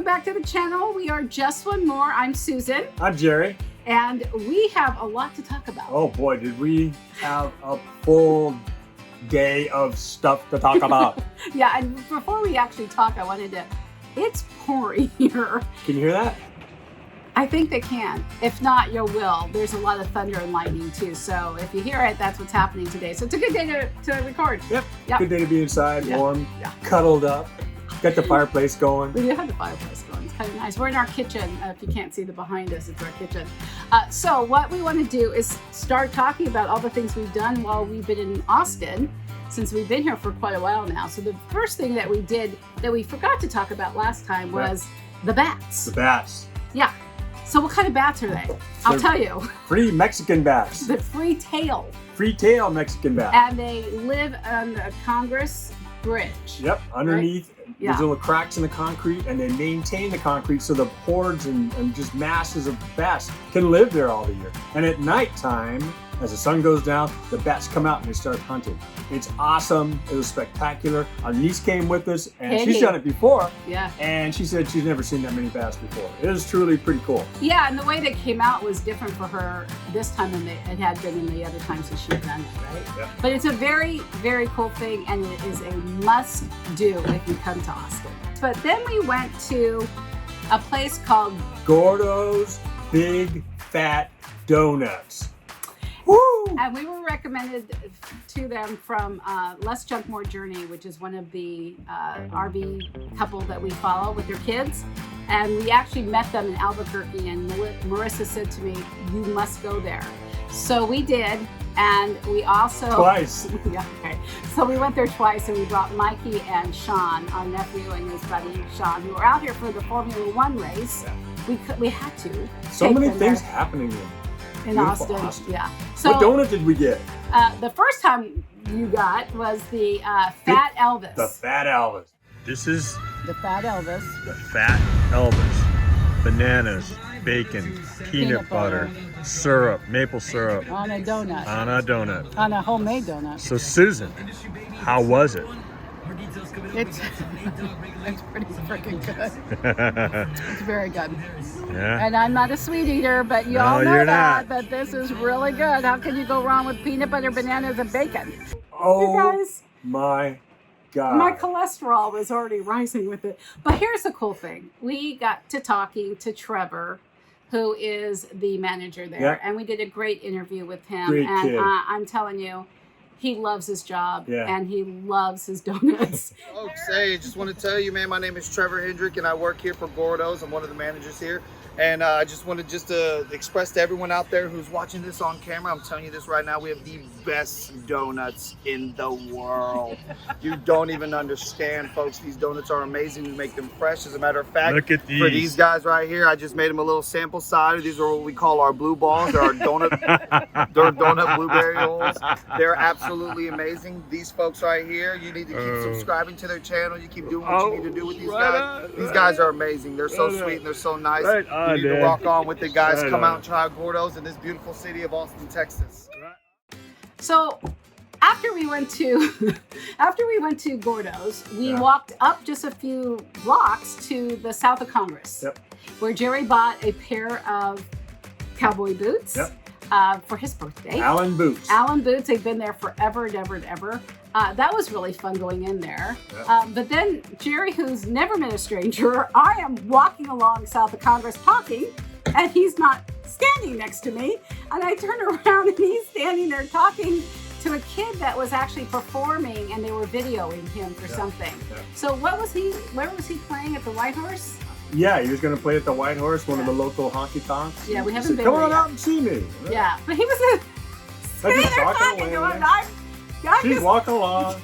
welcome back to the channel. We are Just One More. I'm Susan. I'm Jerry. And we have a lot to talk about. Oh boy, did we have a full day of stuff to talk about. Yeah, and before we actually talk, I wanted to, it's pouring here. Can you hear that? I think they can. If not, you will. There's a lot of thunder and lightning too. So if you hear it, that's what's happening today. So it's a good day to record. Yep. Good day to be inside, warm, cuddled up. Got the fireplace going. We do have the fireplace going. It's kind of nice. We're in our kitchen. If you can't see the behind us, it's our kitchen. So what we want to do is start talking about all the things we've done while we've been in Austin, since we've been here for quite a while now. So the first thing that we did that we forgot to talk about last time was the bats. The bats. Yeah. So what kind of bats are they? I'll tell you. Free Mexican bats. The free tail. Free tail Mexican bats. And they live on the Congress Bridge. Yep, underneath. Right? There's little cracks in the concrete, and they maintain the concrete so the hordes and just masses of bats can live there all the year. And at nighttime, as the sun goes down, the bats come out and they start hunting. It's awesome. It was spectacular. Our niece came with us, and she's done it before. Yeah. And she said she's never seen that many bats before. It was truly pretty cool. Yeah, and the way they came out was different for her this time than it had been in the other times that she'd done it, right? Yeah. But it's a very, very cool thing, and it is a must-do if you come to Austin. But then we went to a place called Gordo's Big Fat Donuts. Woo! And we were recommended to them from Less Junk More Journey, which is one of the RV couple that we follow with their kids. And we actually met them in Albuquerque, and Marissa said to me, "You must go there." So we did, and we also... Twice. Yeah, okay. So we went there twice, and we brought Mikey and Sean, our nephew and his buddy Sean, who were out here for the Formula One race. Yeah. We had to. So many things happening in Austin. Yeah. So what donut did we get? The first time you got was the Fat Elvis. The Fat Elvis. This is the Fat Elvis. The Fat Elvis. Bananas, bacon, peanut butter, syrup, maple syrup. On a donut. On a donut. On a homemade donut. So Susan, how was it? It's pretty freaking good. It's very good. Yeah. And I'm not a sweet eater, but you all know that. But this is really good. How can you go wrong with peanut butter, bananas, and bacon? Oh, you guys, my God. my cholesterol was already rising with it. But here's the cool thing. We got to talking to Trevor, who is the manager there. Yep. And we did a great interview with him. Great and kid. I'm telling you, he loves his job, and he loves his donuts. Folks, hey, just want to tell you, man, my name is Trevor Hendrick, and I work here for Gordo's. I'm one of the managers here. And I just wanted to express to everyone out there who's watching this on camera, I'm telling you this right now, we have the best donuts in the world. You don't even understand, folks. These donuts are amazing. We make them fresh. As a matter of fact, look at these. For these guys right here, I just made them a little sample size. These are what we call our blue balls. They're our donut blueberry rolls. They're absolutely amazing. These folks right here, you need to keep subscribing to their channel. You keep doing what you need to do with these guys. These guys are amazing. They're so sweet and they're so nice. You need to rock on with it, guys. Come out and try Gordo's in this beautiful city of Austin, Texas. So after we went to Gordo's, we walked up just a few blocks to the south of Congress, where Jerry bought a pair of cowboy boots for his birthday. Allen boots. Allen boots. They've been there forever and ever and ever. That was really fun going in there. But then Jerry, who's never been a stranger, I am walking along south of Congress talking, and he's not standing next to me. And I turn around and he's standing there talking to a kid that was actually performing, and they were videoing him for something. So where was he playing at the White Horse? Yeah, he was going to play at the White Horse, one of the local honky tonks. Yeah, we haven't been Come there on yet. out and see me. Yeah, but he was sitting there talking to him. She's walking along.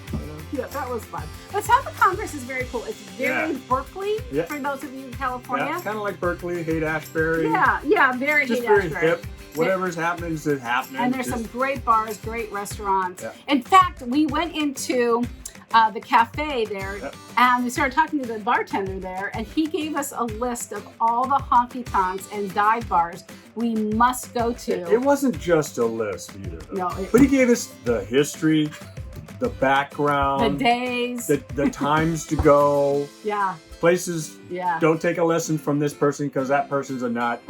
Yeah, that was fun. But South of Congress is very cool. It's very Berkeley for those of you in California. Yeah, it's kind of like Berkeley, Haight-Ashbury. Yeah, very Haight-Ashbury. Very hip. Whatever's happening is happening. And there's some great bars, great restaurants. In fact, we went into the cafe there, and we started talking to the bartender there, and he gave us a list of all the honky tonks and dive bars we must go to. It wasn't just a list either. No, but he gave us the history, the background, the days, the times to go. Yeah. places. Yeah. Don't take a lesson from this person because that person's a nut.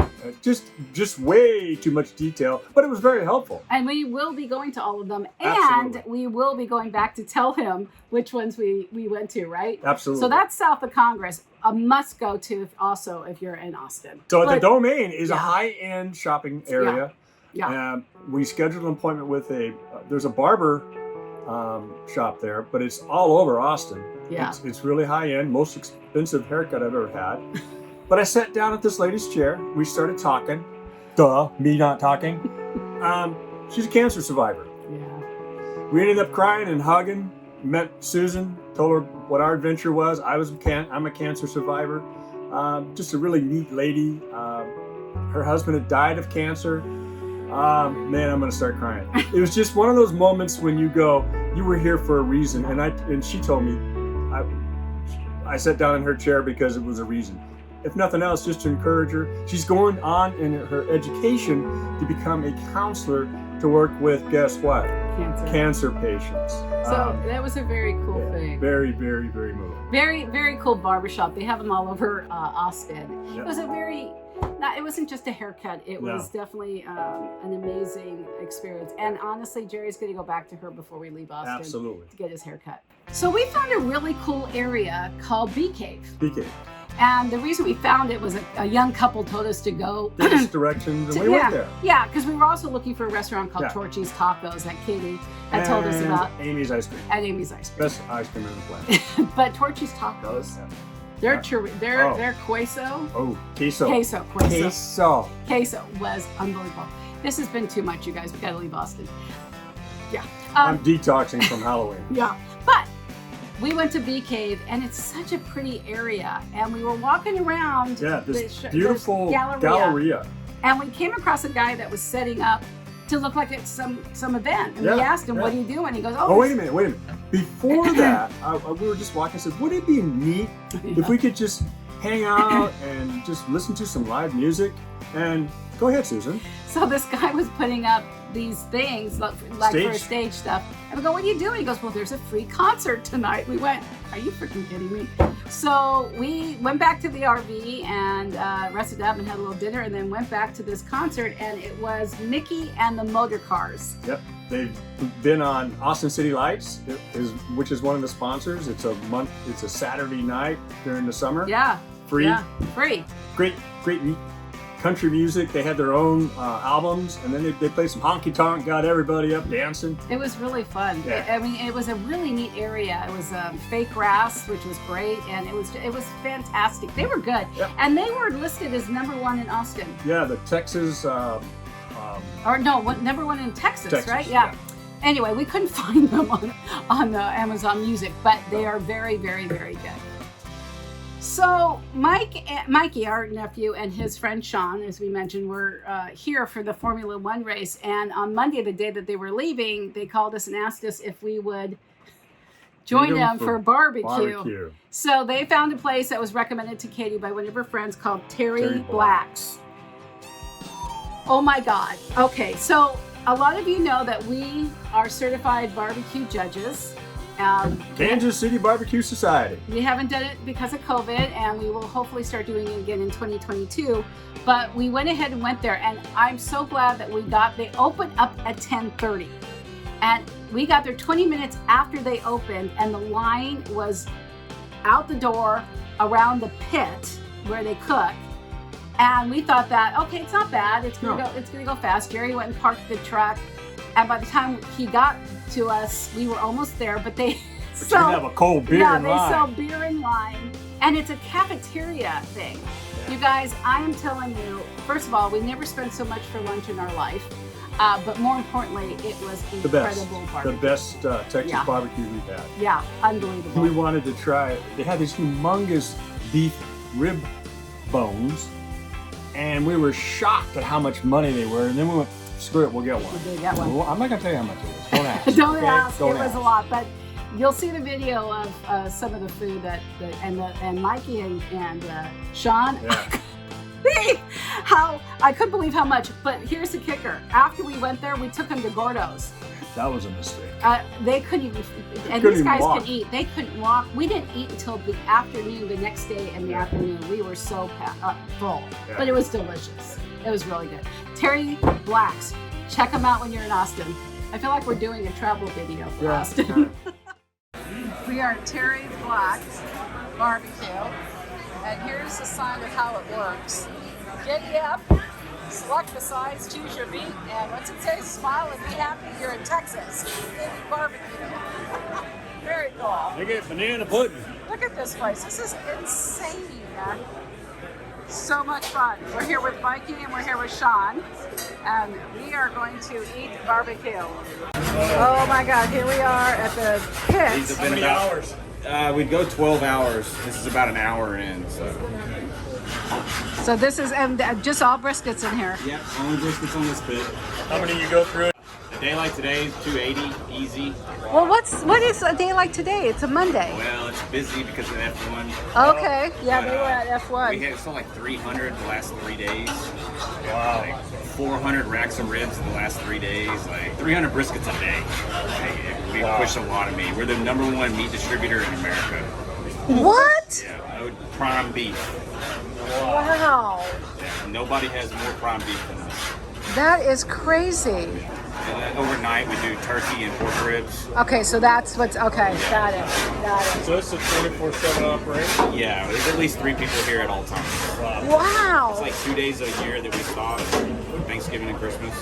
Just way too much detail, but it was very helpful. And we will be going to all of them, and Absolutely. we will be going back to tell him which ones we went to, right? Absolutely. So that's south of Congress, a must go to also if you're in Austin. So But- the Domain is yeah. a high-end shopping area. Yeah. We scheduled an appointment with there's a barber shop there, but it's all over Austin. Yeah. It's really high-end, most expensive haircut I've ever had. But I sat down at this lady's chair. We started talking. Duh, me not talking. She's a cancer survivor. Yeah. We ended up crying and hugging. Met Susan, told her what our adventure was. I'm a cancer survivor. Just a really neat lady. Her husband had died of cancer. Man, I'm gonna start crying. It was just one of those moments when you go, you were here for a reason. And she told me, I sat down in her chair because it was a reason. If nothing else, just to encourage her. She's going on in her education to become a counselor to work with, guess what? Cancer patients. So that was a very cool thing. Very, very, very moving. Very, very cool barbershop. They have them all over Austin. Yep. It was it wasn't just a haircut. It was definitely an amazing experience. And honestly, Jerry's going to go back to her before we leave Austin. Absolutely. To get his haircut. So we found a really cool area called Bee Cave. Bee Cave. And the reason we found it was a young couple told us to go. Gave us directions, and we went there. Yeah, because we were also looking for a restaurant called Yeah. Torchy's Tacos that Katie had told us about. Amy's Ice Cream. At Amy's Ice Cream. Best ice cream in the planet. But Torchy's Tacos, Yeah. their queso. Oh, queso. Queso was unbelievable. This has been too much, you guys. We got to leave Austin. Yeah. I'm detoxing from Halloween. Yeah. But we went to Bee Cave, and it's such a pretty area. And we were walking around This beautiful this galleria. And we came across a guy that was setting up to look like it's some event. And we asked him, what do you do? And he goes, wait a minute. Before that, we were just walking. I said, would it be neat if we could just hang out and just listen to some live music? And go ahead, Susan. So this guy was putting up these things like for stage stuff. And we go, what are you doing? He goes, well, there's a free concert tonight. We went, are you freaking kidding me? So we went back to the RV and rested up and had a little dinner, and then went back to this concert, and it was Mickey and the Motor Cars. Yep. They've been on Austin City Lights, which is one of the sponsors. It's a Saturday night during the summer. Yeah. Free. Yeah. Free. Great country music. They had their own albums, and then they played some honky tonk, got everybody up dancing. It was really fun. Yeah. I mean, it was a really neat area. It was fake grass, which was great, and it was fantastic. They were good, and they were listed as #1 in Austin. Yeah, the Texas. Number one in Texas, right? Yeah. Anyway, we couldn't find them on Amazon Music, but they are very, very, very good. So Mikey, our nephew, and his friend Sean, as we mentioned, were here for the Formula One race. And on Monday, the day that they were leaving, they called us and asked us if we would join them for barbecue. So they found a place that was recommended to Katie by one of her friends called Terry Blacks. Oh my God. Okay, so a lot of you know that we are certified barbecue judges. Kansas City Barbecue Society. We haven't done it because of COVID, and we will hopefully start doing it again in 2022. But we went ahead and went there, and I'm so glad that they opened up at 10:30. And we got there 20 minutes after they opened, and the line was out the door around the pit where they cook. And we thought that, okay, it's not bad. It's gonna go fast. Jerry went and parked the truck. And by the time he got to us, we were almost there, but they sell, you have a cold beer in line. They sell beer in line, and it's a cafeteria thing. Yeah. You guys, I am telling you, first of all, we never spent so much for lunch in our life, but more importantly, it was incredible barbecue. The best Texas barbecue we've had. Yeah, unbelievable. We wanted to try, they had these humongous beef rib bones, and we were shocked at how much money they were, and then we went, screw it, we'll get one. We did get one. Well, I'm not going to tell you how much it is. Don't ask. Don't ask. It was a lot, but you'll see the video of some of the food and Mikey and Sean. Yeah. how I couldn't believe how much. But here's the kicker: after we went there, we took them to Gordo's. That was a mistake. They couldn't even, and couldn't these guys even walk. could eat. They couldn't walk. We didn't eat until the afternoon, the next day in the afternoon. We were so full, but it was delicious. It was really good. Terry Blacks, check them out when you're in Austin. I feel like we're doing a travel video for Austin. We are at Terry Blacks BBQ, and here's the sign of how it works. Giddy up. Select the size, choose your meat, and what's it say? Smile and be happy you're in Texas. Barbecue. Very cool. They get banana pudding. Look at this place. This is insane. So much fun. We're here with Mikey and we're here with Sean, and we are going to eat barbecue. Oh my God, here we are at the pit. These have been about hours. We'd go 12 hours. This is about an hour in, So this is, and just all briskets in here. Yep, only briskets on this pit. How many you go through? A day like today is 280, easy. Well, what is a day like today? It's a Monday. Well, it's busy because of F1. Okay, yeah, they were at F1. We had sold like 300 the last 3 days. Wow. Like 400 racks of ribs in the last 3 days. Like 300 briskets a day. We push a lot of meat. We're the #1 meat distributor in America. What? Yeah, prime beef. Wow. Yeah, nobody has more prime beef than us. That is crazy. And overnight we do turkey and pork ribs. Okay, so that's what's, okay, got it. So it's a 24/7 operation? Yeah, there's at least 3 people here at all times. Wow. It's like 2 days a year that we stop, Thanksgiving and Christmas.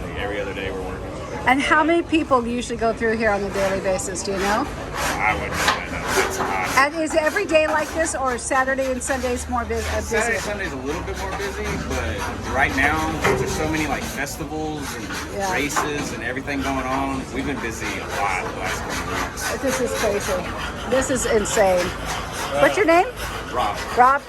Like every other day we're working. And how many people usually go through here on a daily basis, do you know? I wouldn't say that. That's hot. And is it every day like this, or Saturday and Sunday's more busy? Saturday, Sunday's a little bit more busy, but right now there's so many like festivals and races and everything going on. We've been busy a lot the last couple of weeks. This is crazy. This is insane. What's your name? Rob. Rob.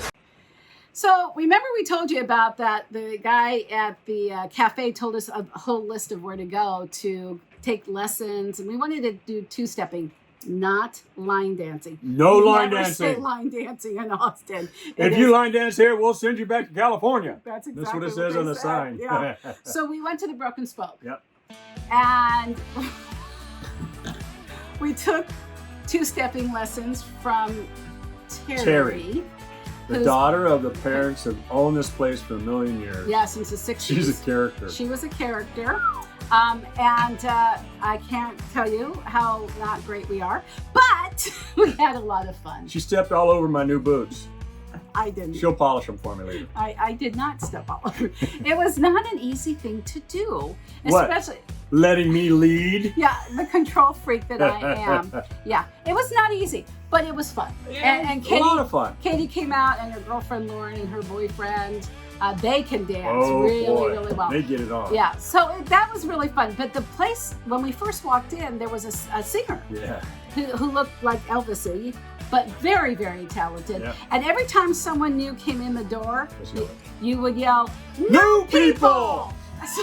So remember we told you about that, the guy at the cafe told us a whole list of where to go to take lessons, and we wanted to do two-stepping, not line dancing. No line Never dancing. say line dancing in Austin. If you line dance here, we'll send you back to California. That's exactly That's what it says on the said. sign. Yeah. So we went to the Broken Spoke. Yep. And we took two-stepping lessons from Terry. The daughter of the parents that owned this place for a million years. Yeah, since the 60s. She's a character. She was a character. I can't tell you how not great we are, but we had a lot of fun. She stepped all over my new boots. I didn't. She'll polish them for me later. I did not step all over. It was not an easy thing to do. What? Especially, letting me lead? yeah, the control freak that I am. Yeah, it was not easy, but it was fun. And a lot of fun. Katie came out, and her girlfriend Lauren and her boyfriend, they can dance Oh, really, boy. really well. They get it on. Yeah, so that was really fun. But the place, when we first walked in, there was a singer Yeah. who looked like Elvis-y, but very, very talented. Yeah. And every time someone new came in the door, Let's go. you would yell, New people! So,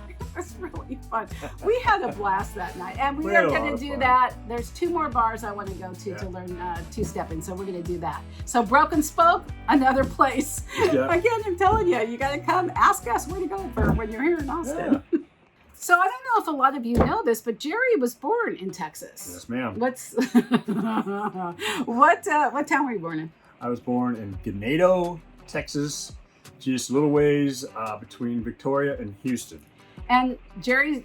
it was really fun. We had a blast that night, and we We are had a lot going of to do fun. that. There's 2 more bars I want to go to Yeah. learn two-stepping, so we're going to do that. So Broken Spoke, another place. Yeah. Again, I'm telling you, you got to come ask us where to go for when you're here in Austin. Yeah. So I don't know if a lot of you know this, but Jerry was born in Texas. Yes, ma'am. What's what town were you born in? I was born in Ganado, Texas, just a little ways between Victoria and Houston. And Jerry,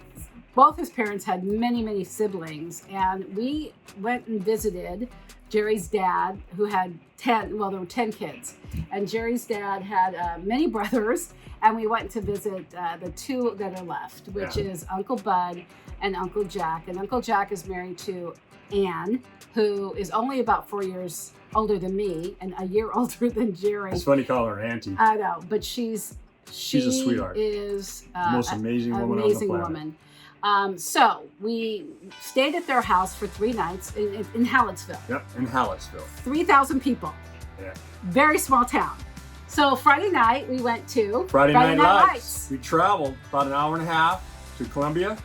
both his parents had many, many siblings, and we went and visited Jerry's dad, who had 10, well, there were 10 kids, and Jerry's dad had many brothers, and we went to visit the 2 that are left, which is Uncle Bud and Uncle Jack. And Uncle Jack is married to Anne, who is only about 4 years older than me and a year older than Jerry. It's funny calling her auntie. I know, but she's a sweetheart. Is The most amazing woman amazing on the planet. woman. So we stayed at their house for 3 nights in Hallettsville. Yep, in Hallettsville. 3,000 people. Yeah. Very small town. So Friday night we went to Friday Night Lights. We traveled about an hour and a half to Columbia,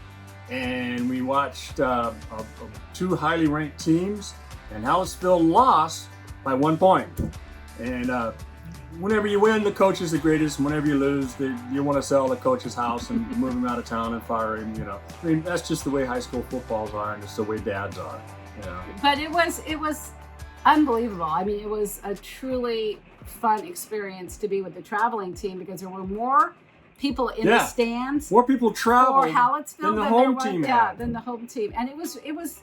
and we watched 2 highly ranked teams, and Hallettsville lost by 1 point. And whenever you win, the coach is the greatest. Whenever you lose, you want to sell the coach's house and move him out of town and fire him. You know, I mean, that's just the way high school footballs are, and it's the way dads are. You know. But it was unbelievable. I mean, it was a truly fun experience to be with the traveling team because there were more people in the stands. More people traveled for Hallettsville than the home team had. Yeah, than the home team, and it was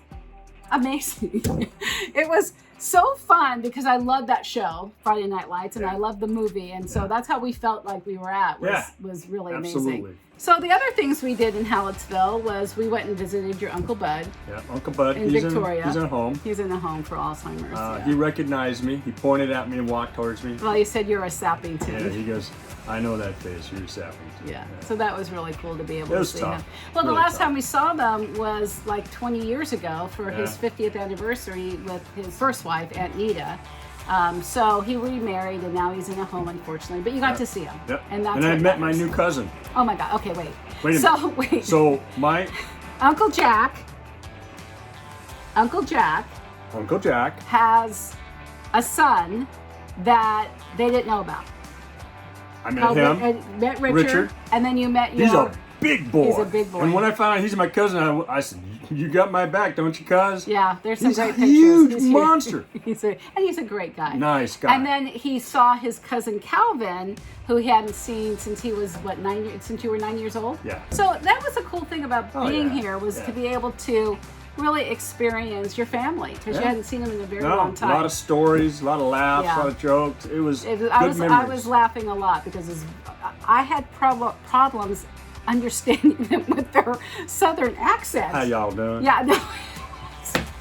amazing. It was so fun because I loved that show, Friday Night Lights, and I loved the movie, and so that's how we felt like we were at. Was really absolutely amazing. So the other things we did in Hallettsville was we went and visited your Uncle Bud. Yeah, Uncle Bud. In Victoria. He's in a home. He's in a home for Alzheimer's. He recognized me. He pointed at me and walked towards me. Well, he said you're a Sappington. Yeah, he goes, I know that face. You're a Sappington. Yeah. So that was really cool to be able to see tough. him. Well, Really the last tough. time we saw them was like 20 years ago for his 50th anniversary with his first wife, Aunt Nita. So he remarried and now he's in a home, unfortunately. But you got to see him. Yep. And that's I what met my matters. new cousin. Oh my God. Okay, wait. Wait a minute. Wait. So my Uncle Jack Uncle Jack has a son that they didn't know about. I met him. Met Richard. And then you met your... He's a big boy. He's a big boy. And when I found out he's my cousin, I said, "You got my back, don't you, cuz?" Yeah, there's some He's great a pictures. huge He's monster. He's a great guy. Nice guy. And then he saw his cousin Calvin, who he hadn't seen since he was since you were 9 years old. Yeah. So that was a cool thing about being yeah. here was Yeah. to be able to really experience your family because you hadn't seen them in a very long time. A lot of stories, a lot of laughs, Yeah. a lot of jokes. It was good I memories. was laughing a lot because I had problems understanding them with their southern accents. How y'all doing? Yeah. No.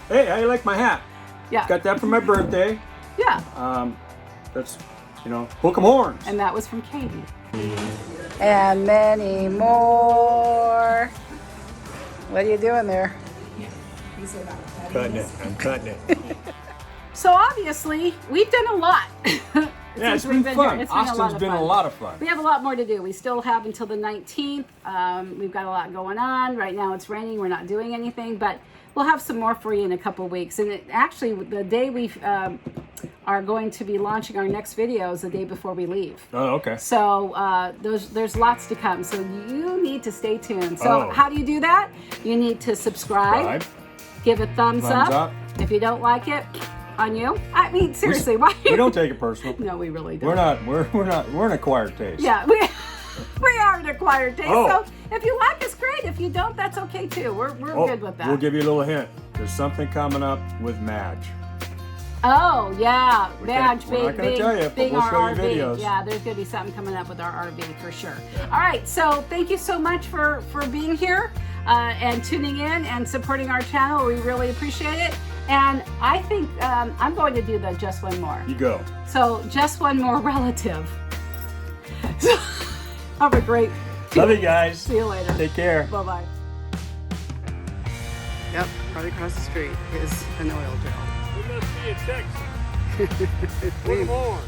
Hey, how you like my hat? Yeah. Got that for my birthday. Yeah. That's, hook 'em horns. And that was from Katie. And many more. What are you doing there? Cutting it. I'm cutting it. So obviously, we've done a lot. Yeah, it's since we've been here. fun. It's Austin's been a lot of fun. We have a lot more to do. We still have until the 19th. We've got a lot going on. Right now it's raining. We're not doing anything, but we'll have some more for you in a couple weeks. And actually, the day we are going to be launching our next video is the day before we leave. Oh, okay. So there's lots to come. So you need to stay tuned. So how do you do that? You need to subscribe. Give a thumbs up. If you don't like it, on you. I mean, seriously, why? We don't take it personal. No, we really don't. We're an acquired taste. Yeah, we are an acquired taste. Oh. So if you like us, great. If you don't, that's okay too. We're good with that. We'll give you a little hint. There's something coming up with Madge. Oh yeah, Madge, we're not gonna tell you, but big we'll show our you RV. videos. Yeah, there's gonna be something coming up with our RV for sure. All right, so thank you so much for being here and tuning in and supporting our channel. We really appreciate it. And I think I'm going to do the just one more. You go. So just one more relative. Have a great. Love you guys. See you later. Take care. Bye bye. Yep, right across the street is an oil drill. We must be in Texas. Put 'em on.